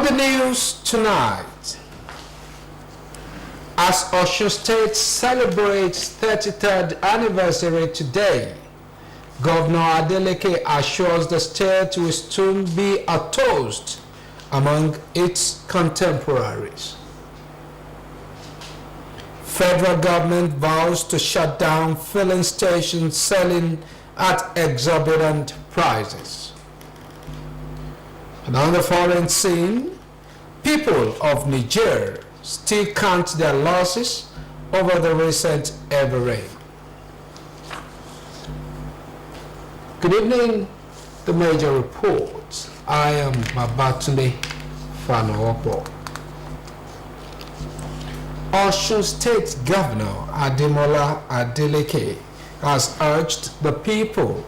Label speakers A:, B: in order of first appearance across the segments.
A: On the news tonight, as Osun State celebrates 33rd anniversary today, Governor Adeleke assures the state will soon be a toast among its contemporaries. Federal government vows to shut down filling stations selling at exorbitant prices. And on the foreign scene, people of Niger still count their losses over the recent heavy rain. Good evening, the major reports. I am Babatunde Fanowopo. Osun State Governor Ademola Adeleke has urged the people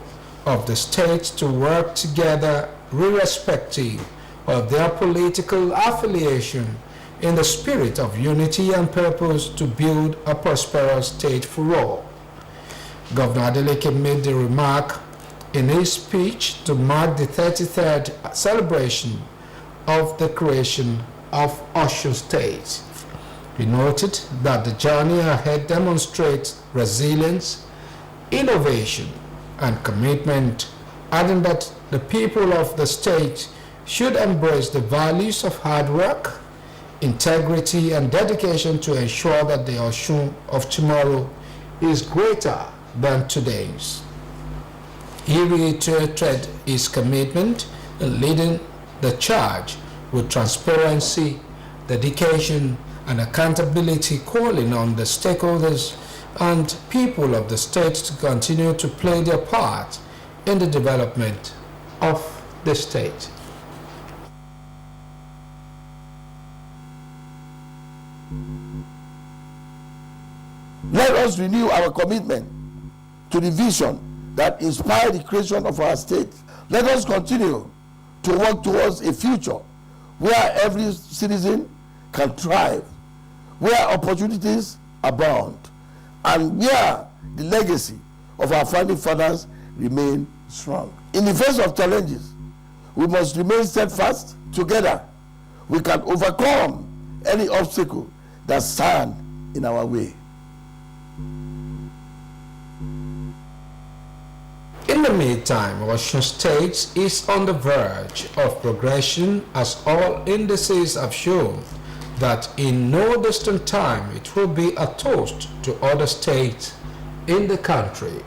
A: of the state to work together irrespective of their political affiliation in the spirit of unity and purpose to build a prosperous state for all. Governor Adeleke made the remark in his speech to mark the 33rd celebration of the creation of Osun State. He noted that the journey ahead demonstrates resilience, innovation, and commitment, adding that the people of the state should embrace the values of hard work, integrity, and dedication to ensure that the Osun of tomorrow is greater than today's. He reiterated his commitment in leading the charge with transparency, dedication, and accountability, calling on the stakeholders and people of the state to continue to play their part in the development of the state.
B: Let us renew our commitment to the vision that inspired the creation of our state. Let us continue to work towards a future where every citizen can thrive, where opportunities abound, and where the legacy of our founding fathers remain strong. In the face of challenges, we must remain steadfast. Together, we can overcome any obstacle that stands in our way.
A: In the meantime, Osun State is on the verge of progression, as all indices have shown that in no distant time it will be a toast to other states in the country.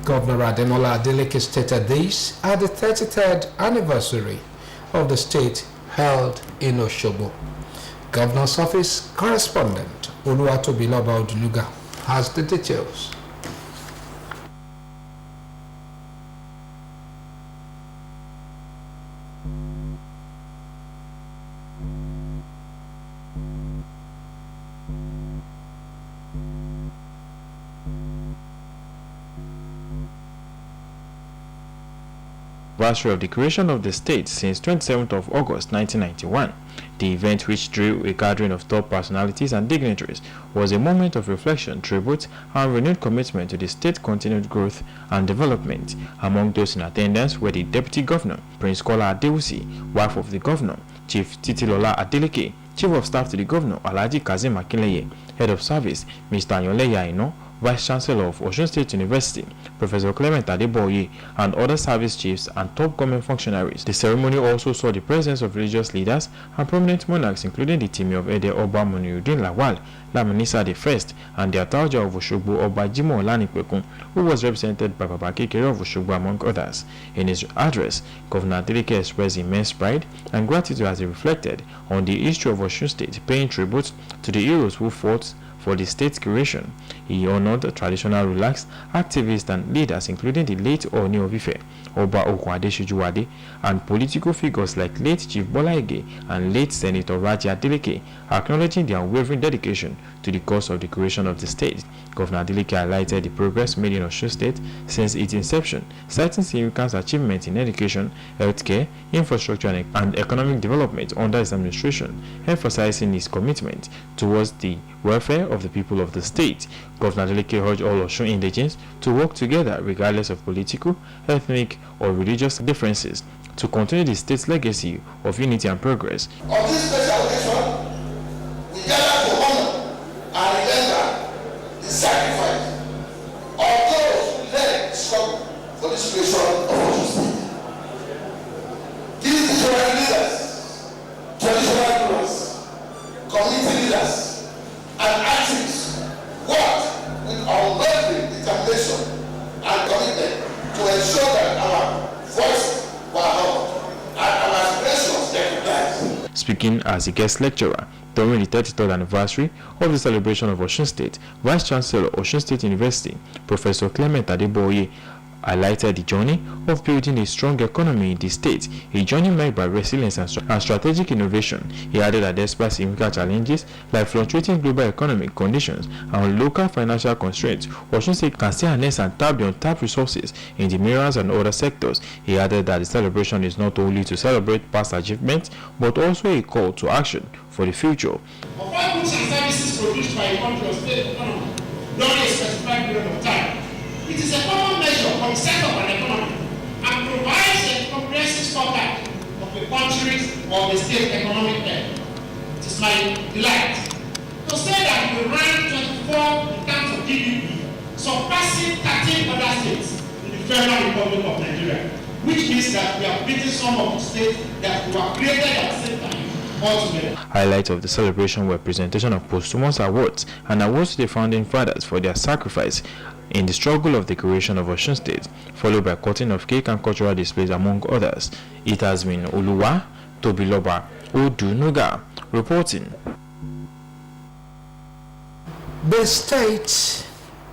A: Governor Ademola Adeleke stated this at the 33rd anniversary of the state held in Osogbo. Governor's Office correspondent Oluwatobiloba Odunuga has the details.
C: Anniversary of the creation of the state since 27th of August 1991. The event, which drew a gathering of top personalities and dignitaries, was a moment of reflection, tribute, and renewed commitment to the state's continued growth and development. Among those in attendance were the Deputy Governor, Prince Kola Adewusi, wife of the Governor, Chief Titilola Adeleke, Chief of Staff to the Governor, Alhaji Kazim Akinleye, Head of Service, Mr. Anyole Aino, Vice Chancellor of Osun State University, Professor Clement Adeboye, and other service chiefs and top government functionaries. The ceremony also saw the presence of religious leaders and prominent monarchs, including the Timi of Ede Oba Muniruddin Lawal, Laminisa I, and the Ataoja of Osogbo Oba Jimoh Olanipekun, who was represented by Baba Kekere of Osogbo, among others. In his address, Governor Adeleke expressed immense pride and gratitude as he reflected on the history of Osun State, paying tribute to the heroes who fought for the state's creation. He honored traditional rulers, activists, and leaders, including the late Oni of Ife, Oba Okwade Shijuwade, and political figures like late Chief Bola Ige and late Senator Raji Adeleke, acknowledging their unwavering dedication to the cause of the creation of the state. Governor Adeleke highlighted the progress made in Osun State since its inception, citing significant achievements in education, healthcare, infrastructure, and economic development under his administration, emphasizing his commitment towards the welfare of the people of the state. Governor Adeleke urged all Osun indigents to work together regardless of political, ethnic, or religious differences, to continue the state's legacy of unity and progress.
B: On this special occasion, we gather to honor and remember the sacrifice of those who led the struggle for this creation of Osun State. These visionary leaders, traditional rulers, community leaders, and activists worked with unwavering determination and commitment to ensure that our voices were heard and our aspirations recognized.
C: Speaking as a guest lecturer during the 33rd anniversary of the celebration of Osun State, Vice Chancellor Osun State University, Professor Clement Adeboye, highlighted the journey of building a strong economy in the state, a journey marked by resilience and strategic innovation. He added that despite significant challenges like fluctuating global economic conditions and local financial constraints, Osun State can still harness and tap the untapped resources in the minerals and other sectors. He added that the celebration is not only to celebrate past achievements, but also a call to action for the future.
D: Of all goods and services produced by a country or state economy during a specified period of time, it is a common measure for the set of an economy and provides a comprehensive scorecard of the country's or the state's economic health. It is my delight to say that we rank 24 in terms of GDP, surpassing 13 other states in the Federal Republic of Nigeria, which means that we have beaten some of the states that were created at the same time.
C: Highlights of the celebration were presentation of posthumous awards and awards to the founding fathers for their sacrifice in the struggle of the creation of Osun State, followed by cutting of cake and cultural displays among others. It has been Oluwa Tobiloba Odunuga reporting.
A: The state's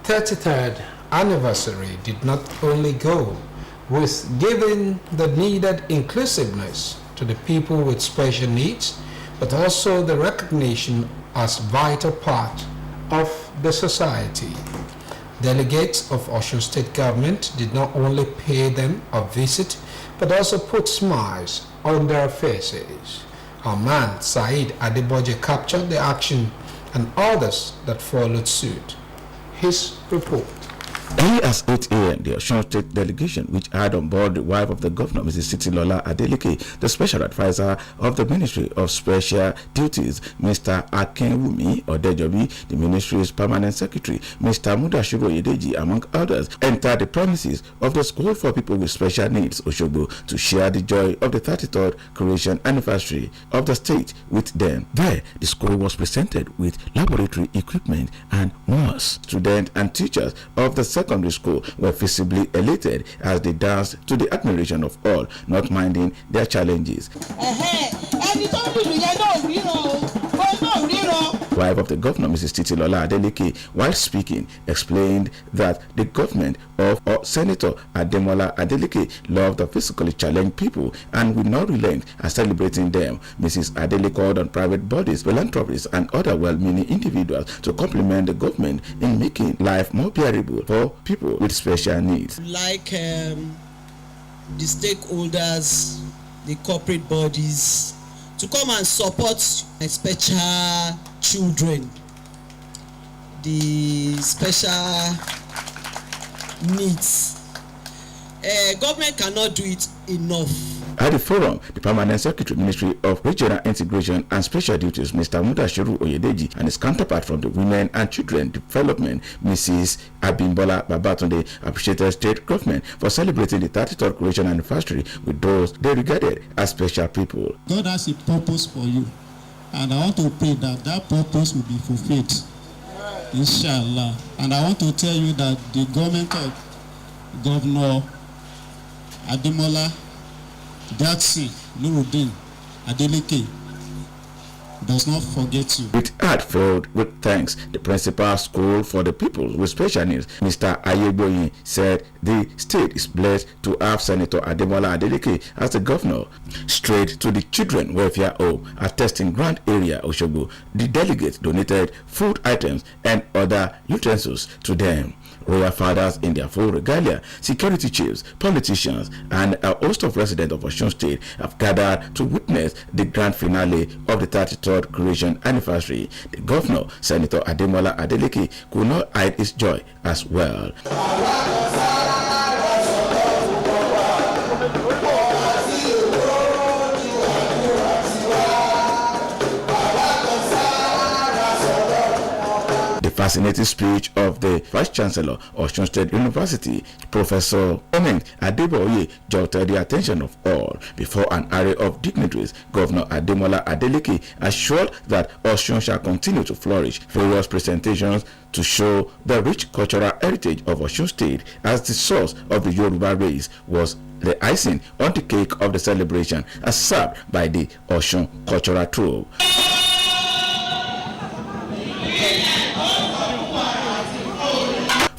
A: 33rd anniversary did not only go with giving the needed inclusiveness to the people with special needs, but also the recognition as vital part of the society. Delegates of Osun State government did not only pay them a visit, but also put smiles on their faces. Our man Said Adeboje captured the action and others that followed suit. His report.
E: Early as 8 a.m., the Osun State delegation, which had on board the wife of the governor, Mrs. Titilola Adeleke, the special advisor of the Ministry of Special Duties, Mr. Akinwumi Odejobi, the ministry's permanent secretary, Mr. Mudashiru Oyedeji, among others, entered the premises of the School for People with Special Needs, Osogbo, to share the joy of the 33rd creation anniversary of the state with them. There, the school was presented with laboratory equipment and more. Students and teachers of the secondary school were visibly elated as they danced to the admiration of all, not minding their challenges. Wife of the governor, Mrs. Titilola Adeleke, while speaking, explained that the government of Senator Ademola Adeleke loved the physically challenged people and will not relent at celebrating them. Mrs. Adeleke called on private bodies, philanthropists, and other well-meaning individuals to compliment the government in making life more bearable for people with special needs.
F: Like the stakeholders, the corporate bodies, to come and support special children, the special needs. Government cannot do it enough.
E: At the forum, the Permanent Secretary, Ministry of Regional Integration and Special Duties, Mr. Mudashiru Oyedeji, and his counterpart from the Women and Children Development, Mrs. Abimbola Babatunde, appreciated state government for celebrating the 33rd creation anniversary with those they regarded as special people.
G: God has a purpose for you, and I want to pray that that purpose will be fulfilled, inshallah. And I want to tell you that the government of Governor Ademola Nuruddin Adeleke does not forget you.
E: It had filled with thanks. The principal school for the people with special needs, Mr. Ayeboyin, said the state is blessed to have Senator Ademola Adeleke as the governor. Straight to the children welfare home at Testing Grant area, Osogbo, the delegates donated food items and other utensils to them. Royal fathers in their full regalia, security chiefs, politicians, and a host of residents of Osun State have gathered to witness the grand finale of the 33rd creation anniversary. The governor, Senator Ademola Adeleke, could not hide his joy as well. fascinating speech of the Vice Chancellor of Osun State University, Professor Clement Adeboye, jolted the attention of all. Before an array of dignitaries, Governor Ademola Adeleke assured that Osun shall continue to flourish. Various presentations to show the rich cultural heritage of Osun State as the source of the Yoruba race was the icing on the cake of the celebration, as served by the Osun Cultural Troupe.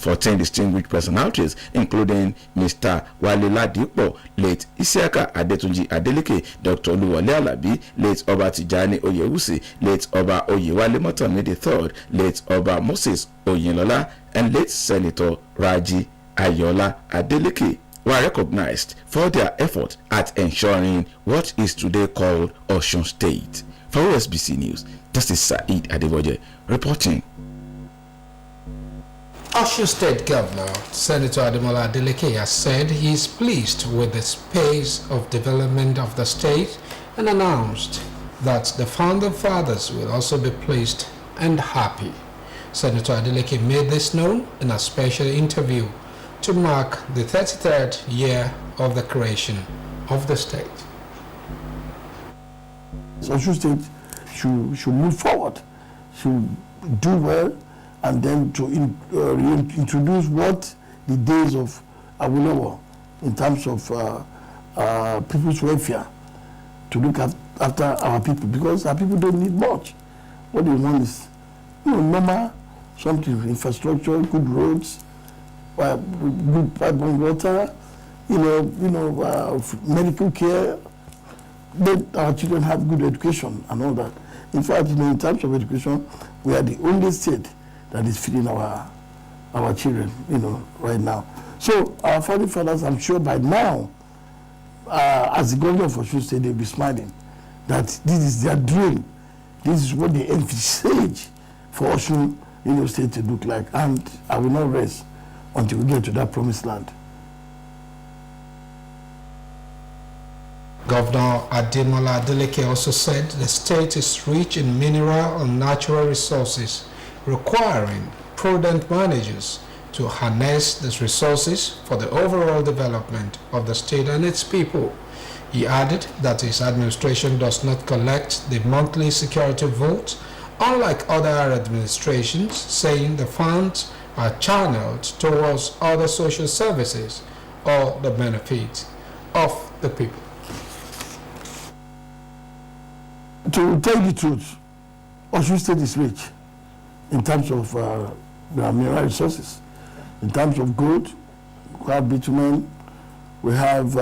E: 14 distinguished personalities, including Mr. Wale Ladipo, late Isiaka Adetunji Adeleke, Dr. Oluwole Alabi, late Oba Tijani Oyewusi, late Oba Oyewale Motami III, late Oba Moses Oyinlola, and late Senator Raji Ayola Adeleke were recognized for their effort at ensuring what is today called Osun State. For OSBC News, this is Saeed Adeboje reporting.
A: Osun State Governor Senator Ademola Adeleke has said he is pleased with the pace of development of the state and announced that the founding fathers will also be pleased and happy. Senator Adeleke made this known in a special interview to mark the 33rd year of the creation of the state.
B: Osun State should move forward, should do well, and then to introduce what the days of Awolowo in terms of people's welfare, to look after our people, because our people don't need much. What they want is, normal, something, infrastructure, good roads, good pipeline water, medical care. Let our children have good education and all that. In fact, in terms of education, we are the only state that is feeding our children, right now. So our founding fathers, I'm sure by now, as the governor of Osun State, they'll be smiling that this is their dream. This is what they envisage for Osun, State to look like. And I will not rest until we get to that promised land.
A: Governor Ademola Adeleke also said the state is rich in mineral and natural resources, requiring prudent managers to harness these resources for the overall development of the state and its people. He added that his administration does not collect the monthly security vote, unlike other administrations, saying the funds are channeled towards other social services or the benefit of the people.
B: To tell the truth, Osun State is rich in terms of mineral resources. In terms of gold, we have bitumen, we have,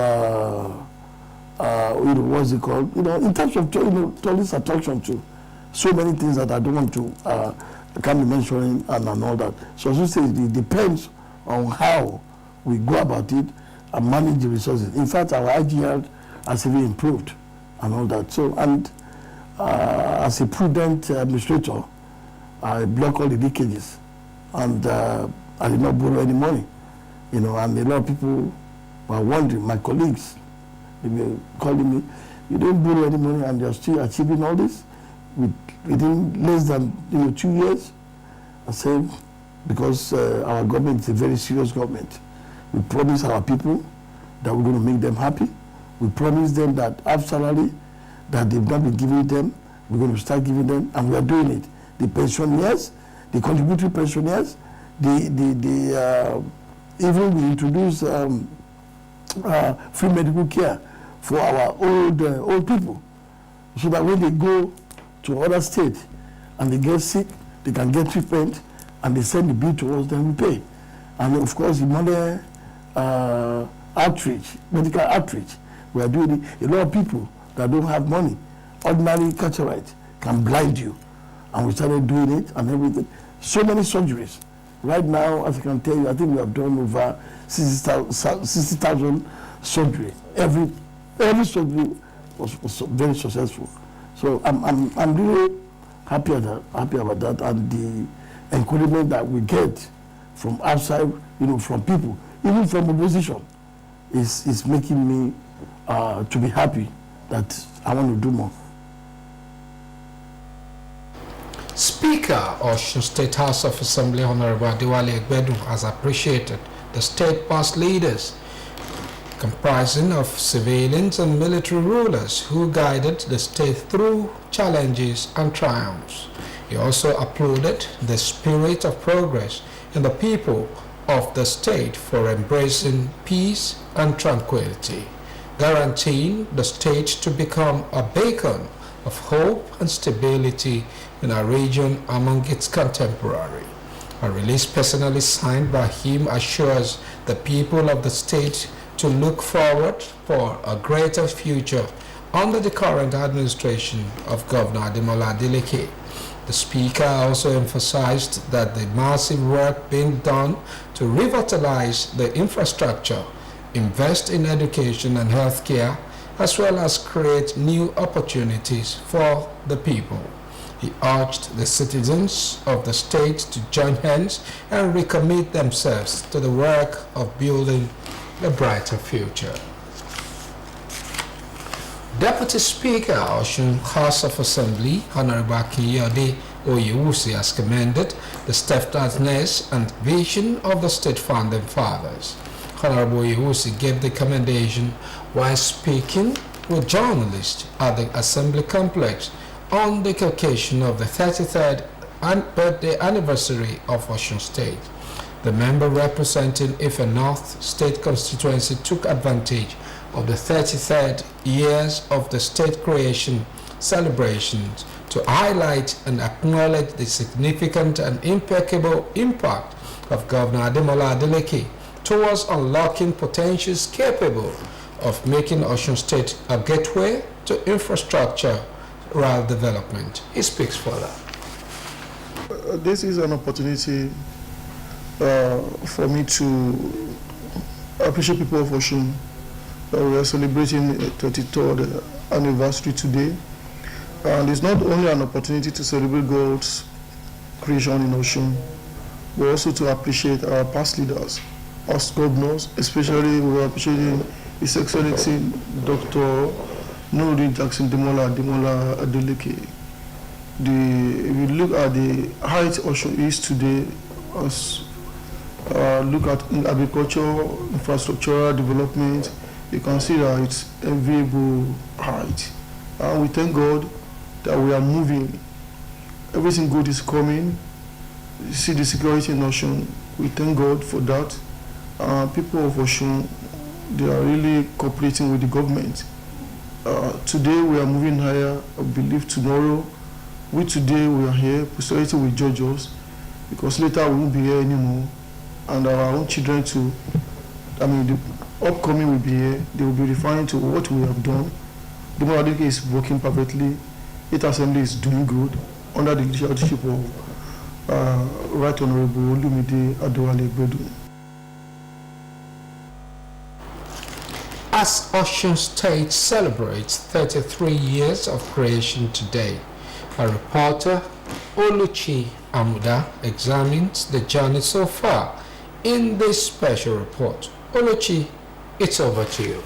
B: what's it called? In terms of, tourist attraction too. So many things that I don't want to, I can't be mentioning and all that. So Osun State, it depends on how we go about it and manage the resources. In fact, our IGR has even improved and all that. So, and as a prudent administrator, I block all the leakages, and I did not borrow any money, and a lot of people were wondering, my colleagues, they were calling me, you didn't borrow any money and you're still achieving all this within less than 2 years. I said, because our government is a very serious government. We promise our people that we're going to make them happy. We promise them that half salary that they've not been giving them, we're going to start giving them, and we are doing it. The pensioners, the contributory pensioners, even we introduce free medical care for our old people, so that when they go to other states and they get sick, they can get treatment, and they send the bill to us, then we pay. And of course, the money outreach, medical outreach, we are doing it. A lot of people that don't have money, ordinary cataract can blind you, and we started doing it and everything. So many surgeries. Right now, as I can tell you, I think we have done over 60,000 surgery. Every surgery was very successful. So I'm really happy about that, and the encouragement that we get from outside, from people, even from opposition, is making me to be happy that I want to do more.
A: Speaker of Osun State House of Assembly Honorable Adewale Egbedu has appreciated the state past leaders comprising of civilians and military rulers who guided the state through challenges and triumphs. He also applauded the spirit of progress in the people of the state for embracing peace and tranquility, guaranteeing the state to become a beacon of hope and stability in our region among its contemporaries. A release personally signed by him assures the people of the state to look forward for a greater future under the current administration of Governor Ademola Adeleke. The Speaker also emphasized that the massive work being done to revitalize the infrastructure, invest in education and healthcare, as well as create new opportunities for the people. He urged the citizens of the state to join hands and recommit themselves to the work of building a brighter future. Deputy Speaker of Osun House of Assembly, Honorable Akinyode Oyewusi, has commended the steadfastness and vision of the state founding fathers. Honorable Oyewusi gave the commendation while speaking with journalists at the Assembly Complex on the occasion of the 33rd birthday anniversary of Osun State. The member representing Ife North State constituency took advantage of the 33rd years of the state creation celebrations to highlight and acknowledge the significant and impeccable impact of Governor Ademola Adeleke towards unlocking potentials capable of making Osun State a gateway to infrastructure rural development. He speaks further.
H: This is an opportunity for me to appreciate people of Osun. We are celebrating the 33rd anniversary today, and it's not only an opportunity to celebrate God's creation in Osun, but also to appreciate our past leaders, us governors. Especially we are appreciating His Excellency Dr. Nuri Jackson Demola Adeleke. If you look at the height Osun is today, look at agriculture, infrastructural development, you can see that it's enviable height. And we thank God that we are moving. Everything good is coming. You see the security in Osun. We thank God for that. People of Osun, they are really cooperating with the government. Today we are moving higher. I believe tomorrow, today we are here, posterity will judge us, because later we won't be here anymore. And our own children too, the upcoming will be here. They will be referring to what we have done. The Adeleke is working perfectly. It Assembly is doing good under the leadership of Right Honorable Olumide Adewale Egbedu.
A: As Osun State celebrates 33 years of creation today, a reporter, Oluchi Amuda, examines the journey so far in this special report. Oluchi, it's over to you.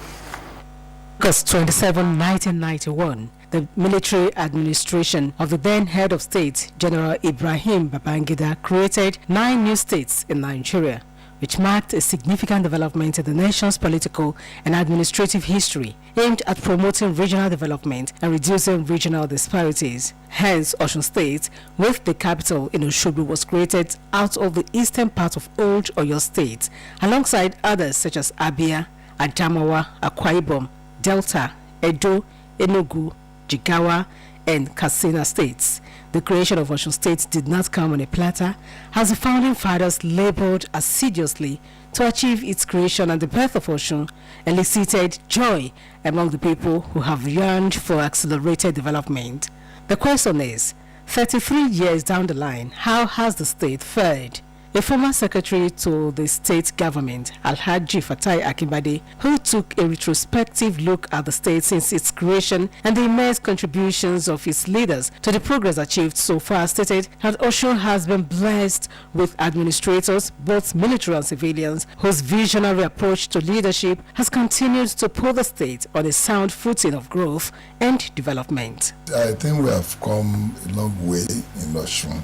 I: August 27, 1991, the military administration of the then head of state, General Ibrahim Babangida, created 9 new states in Nigeria, which marked a significant development in the nation's political and administrative history, aimed at promoting regional development and reducing regional disparities. Hence, Osun State, with the capital in Osogbo, was created out of the eastern part of Old Oyo State, alongside others such as Abia, Adamawa, Akwa Ibom, Delta, Edo, Enugu, Jigawa, and Katsina states. The creation of Osun State did not come on a platter, as the founding fathers labored assiduously to achieve its creation, and the birth of Osun elicited joy among the people who have yearned for accelerated development. The question is, 33 years down the line, how has the state fared? a former secretary to the state government, Alhaji Fatai Akinbade, who took a retrospective look at the state since its creation and the immense contributions of its leaders to the progress achieved so far, stated that Osun has been blessed with administrators, both military and civilians, whose visionary approach to leadership has continued to put the state on a sound footing of growth and development.
J: I think we have come a long way in Osun,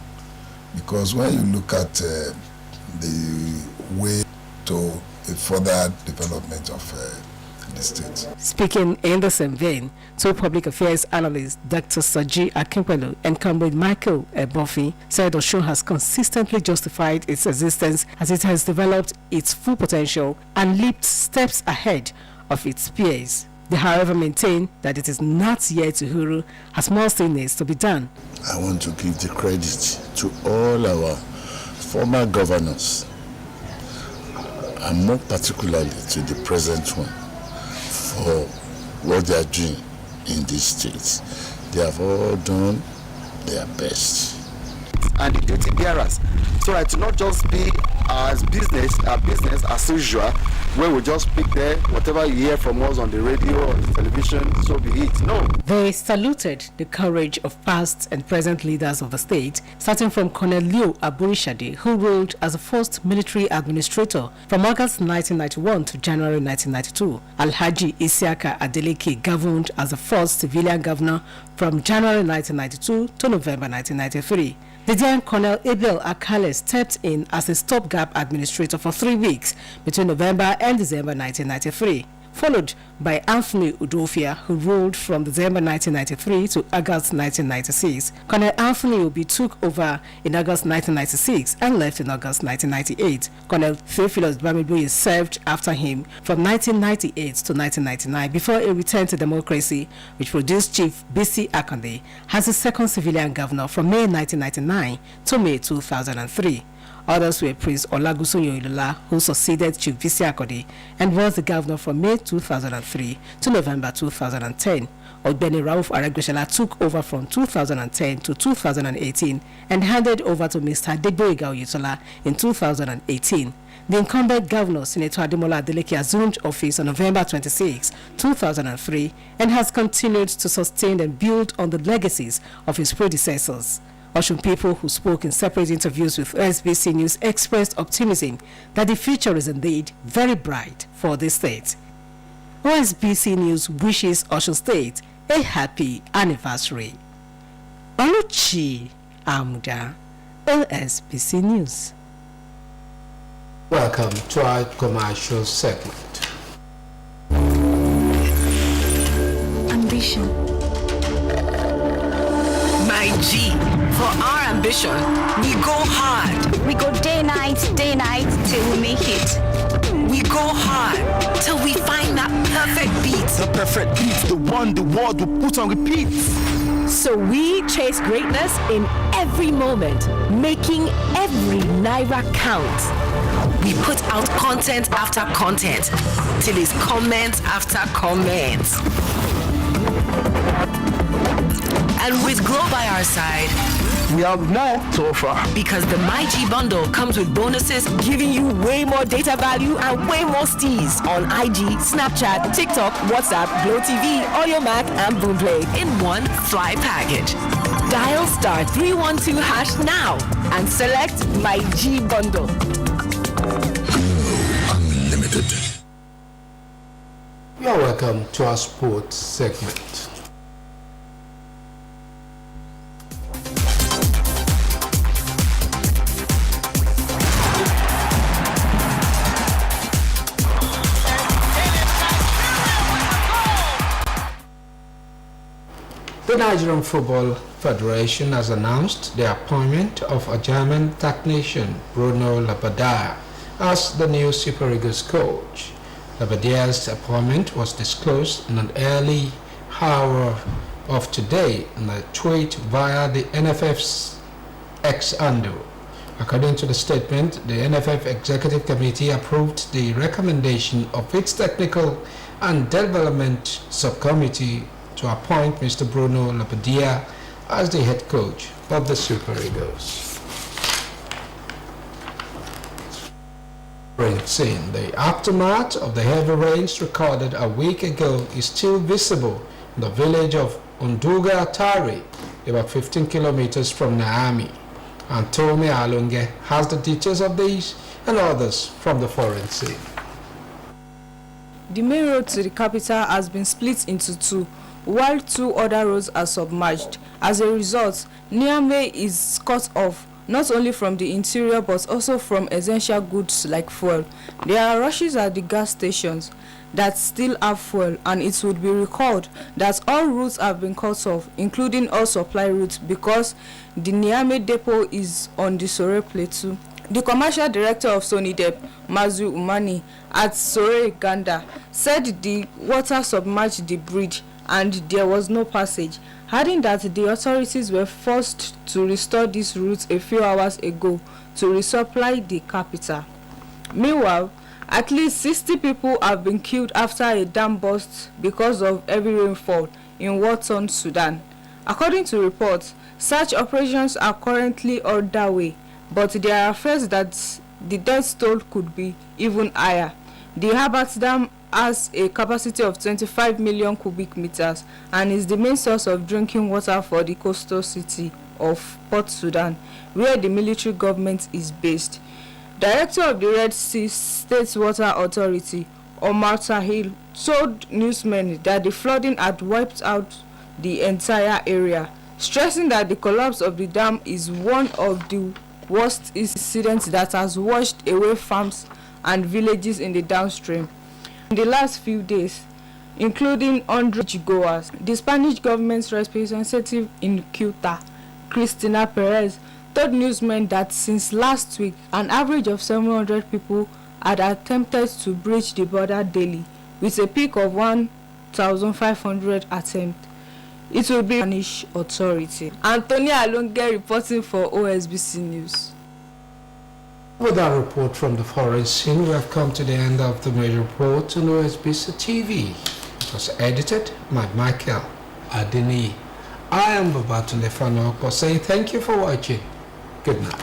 J: because when you look at the way to a further development of the state.
I: Speaking in the same vein, two public affairs analysts, Dr. Saji Akinpelu and Comrade Michael Ebofi, said Osun has consistently justified its existence as it has developed its full potential and leaped steps ahead of its peers. They, however, maintain that it is not yet Uhuru, as more still needs to be done.
K: I want to give the credit to all our former governors, and more particularly to the present one, for what they are doing in these states. They have all done their best.
B: And the duty bearers, so that it not just be as business as usual, where we just pick there whatever you hear from us on the radio or the television, so be it. No.
I: They saluted the courage of past and present leaders of the state, starting from Colonel Leo Aburishade, who ruled as the first military administrator from August 1991 to January 1992. Alhaji Isiaka Adeleke governed as the first civilian governor from January 1992 to November 1993. The then Colonel Abel Akale stepped in as a stopgap administrator for 3 weeks between November and December 1993, followed by Anthony Udofia, who ruled from December 1993 to August 1996. Colonel Anthony Obi took over in August 1996 and left in August 1998. Colonel Theophilus Bamibuye served after him from 1998 to 1999 before he returned to democracy, which produced Chief B.C. Akande as the second civilian governor from May 1999 to May 2003. Others were Prince Olaguson Yoilola, who succeeded Chief B.C. Akande and was the governor from May 2003 to November 2010. Ogbeni Rauf Aregbesola took over from 2010 to 2018 and handed over to Mr. Adegboyega Oyetola in 2018. The incumbent governor, Senator Ademola Adeleke, assumed office on November 26, 2003 and has continued to sustain and build on the legacies of his predecessors. Osun people who spoke in separate interviews with OSBC News expressed optimism that the future is indeed very bright for the state. OSBC News wishes Osun State a happy anniversary. Oluchi Amuda, OSBC News.
A: Welcome to our commercial segment.
L: Ambition. My G, for our ambition, we go hard.
M: We go day night till we make it.
L: We go hard till we find that perfect beat.
N: The perfect beat, the one the world will put on repeat.
O: So we chase greatness in every moment, making every naira count.
L: We put out content after content till it's comment after comment. And with Glow by our side,
N: we have more to offer.
L: Because the MyG bundle comes with bonuses,
O: giving you way more data value and way more steez on IG, Snapchat, TikTok, WhatsApp, Glow TV, Audio Mac, and Boomplay
L: in one fly package.
O: Dial *312# now and select MyG bundle.
K: Glow Unlimited.
A: You are welcome to our sports segment. The Nigerian Football Federation has announced the appointment of a German technician, Bruno Labbadia, as the new Super Eagles coach. Labbadia's appointment was disclosed in an early hour of today in a tweet via the NFF's X handle. According to the statement, the NFF Executive Committee approved the recommendation of its Technical and Development Subcommittee to appoint Mr. Bruno Labbadia as the head coach of the Super Eagles. Scene. The aftermath of the heavy rains recorded a week ago is still visible in the village of Unduga Atari, about 15 kilometers from Naami. Antonio Alunge has the details of these and others from the foreign scene.
P: The main road to the capital has been split into two, while two other roads are submerged. As a result, Niamey is cut off not only from the interior but also from essential goods like fuel. There are rushes at the gas stations that still have fuel, and it would be recalled that all routes have been cut off, including all supply routes, because the Niamey depot is on the Sore Plateau. The commercial director of Sonidep, Mazu Umani, at Sore Ganda, said the water submerged the bridge and there was no passage, adding that the authorities were forced to restore these routes a few hours ago to resupply the capital. Meanwhile, at least 60 people have been killed after a dam burst because of heavy rainfall in war-torn Sudan. According to reports, search operations are currently underway, but there are fears that the death toll could be even higher. The Habat Dam has a capacity of 25 million cubic meters and is the main source of drinking water for the coastal city of Port Sudan, where the military government is based. Director of the Red Sea State Water Authority, Omar Tahil, told newsmen that the flooding had wiped out the entire area, stressing that the collapse of the dam is one of the worst incidents that has washed away farms and villages in the downstream. In the last few days, including 100 goers, the Spanish government's representative in Ceuta, Cristina Perez, told newsmen that since last week, an average of 700 people had attempted to breach the border daily, with a peak of 1,500 attempts. It will be Spanish authority. Antonio Alonge reporting for OSBC News.
A: With that report from the foreign scene, we have come to the end of the major report on OSBC TV. It was edited by Michael Adeni. I am Babatunde Fano saying thank you for watching. Good night.